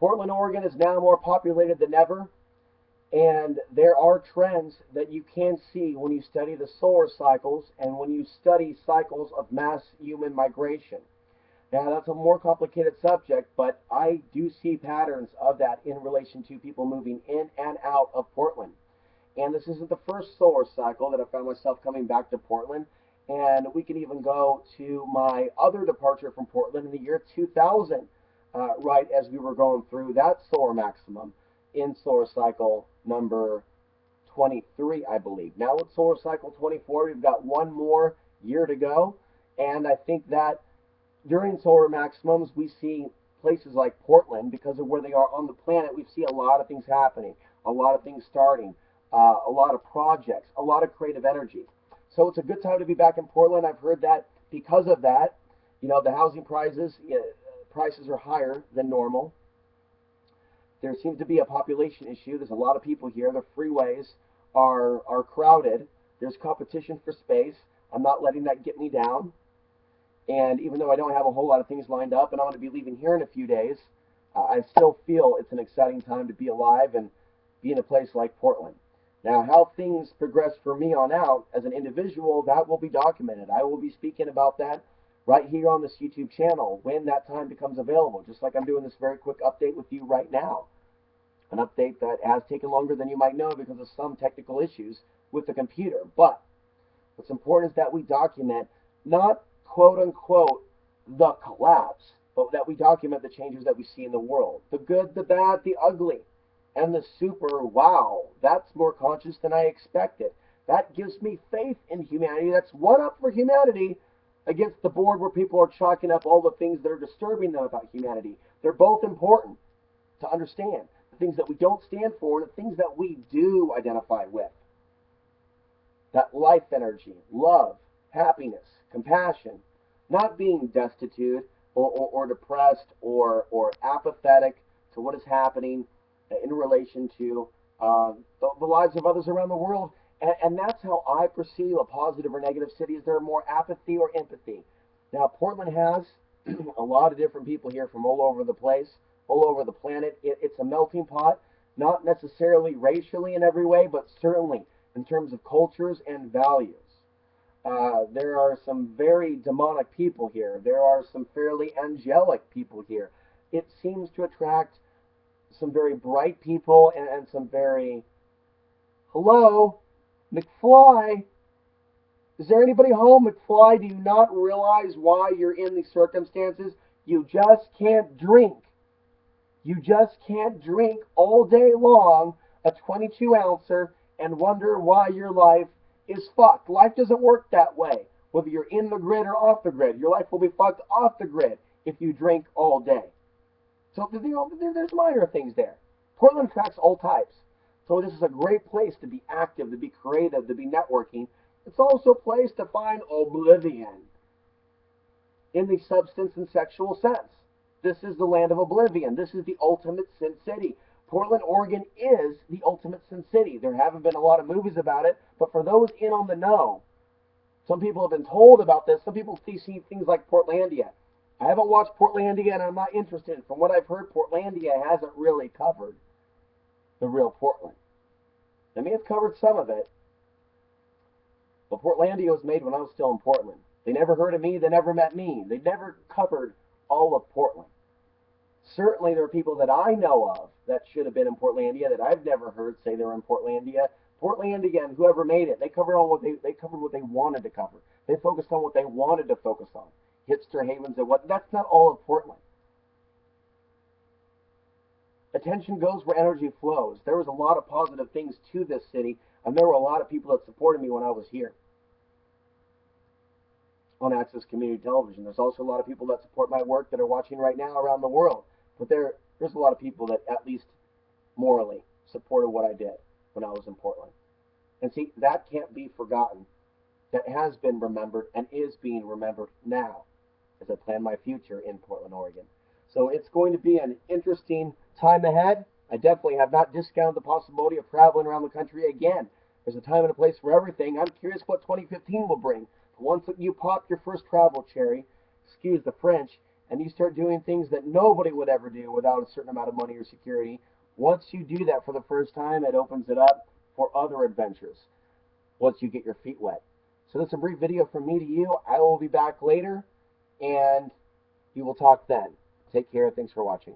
Portland, Oregon is now more populated than ever, and there are trends that you can see when you study the solar cycles and when you study cycles of mass human migration. Now, that's a more complicated subject, but I do see patterns of that in relation to people moving in and out of Portland. And this isn't the first solar cycle that I found myself coming back to Portland. And we can even go to my other departure from Portland in the year 2000, right as we were going through that solar maximum in solar cycle number 23, I believe. Now with solar cycle 24, we've got one more year to go. And I think that during solar maximums, we see places like Portland, because of where they are on the planet, we see a lot of things happening, a lot of things starting, a lot of projects, a lot of creative energy. So it's a good time to be back in Portland. I've heard that because of that, the housing prices are higher than normal. There seems to be a population issue. There's a lot of people here. The freeways are crowded. There's competition for space. I'm not letting that get me down. And even though I don't have a whole lot of things lined up, and I'm going to be leaving here in a few days, I still feel it's an exciting time to be alive and be in a place like Portland. Now, how things progress for me on out as an individual, that will be documented. I will be speaking about that right here on this YouTube channel when that time becomes available, just like I'm doing this very quick update with you right now. An update that has taken longer than you might know because of some technical issues with the computer. But what's important is that we document not quote unquote the collapse, but that we document the changes that we see in the world. The good, the bad, the ugly, and the super wow. That's more conscious than I expected. That gives me faith in humanity. That's one up for humanity against the board where people are chalking up all the things that are disturbing them about humanity. They're both important to understand. The things that we don't stand for and the things that we do identify with. That life energy, love, happiness, compassion, not being destitute or depressed or apathetic to what is happening in relation to the lives of others around the world. And that's how I perceive a positive or negative city, is there more apathy or empathy. Now, Portland has a lot of different people here from all over the place, all over the planet. It's a melting pot, not necessarily racially in every way, but certainly in terms of cultures and values. There are some very demonic people here. There are some fairly angelic people here. It seems to attract some very bright people and some very, hello, McFly, is there anybody home? McFly, do you not realize why you're in these circumstances? You just can't drink. You just can't drink all day long a 22-ouncer and wonder why your life is fucked. Life doesn't work that way. Whether you're in the grid or off the grid, your life will be fucked off the grid if you drink all day. So there's minor things there. Portland attracts all types. So this is a great place to be active, to be creative, to be networking. It's also a place to find oblivion in the substance and sexual sense. This is the land of oblivion. This is the ultimate sin city. Portland, Oregon is the ultimate sin city. There haven't been a lot of movies about it, but for those in on the know, some people have been told about this. Some people see things like Portlandia. I haven't watched Portlandia and I'm not interested. From what I've heard, Portlandia hasn't really covered the real Portland. They may have covered some of it, but Portlandia was made when I was still in Portland. They never heard of me. They never met me. They never covered all of Portland. Certainly there are people that I know of that should have been in Portlandia that I've never heard say they were in Portlandia. Portlandia and whoever made it, they covered what they wanted to cover. They focused on what they wanted to focus on. Hipster havens and what. That's not all of Portland. Attention goes where energy flows. There was a lot of positive things to this city, and there were a lot of people that supported me when I was here on Access Community Television. There's also a lot of people that support my work that are watching right now around the world. But there's a lot of people that at least morally supported what I did when I was in Portland. And see, that can't be forgotten. That has been remembered and is being remembered now as I plan my future in Portland, Oregon. So it's going to be an interesting time ahead. I definitely have not discounted the possibility of traveling around the country again. There's a time and a place for everything. I'm curious what 2015 will bring. But once you pop your first travel cherry, excuse the French, and you start doing things that nobody would ever do without a certain amount of money or security, once you do that for the first time, it opens it up for other adventures once you get your feet wet. So that's a brief video from me to you. I will be back later, and we will talk then. Take care. Thanks for watching.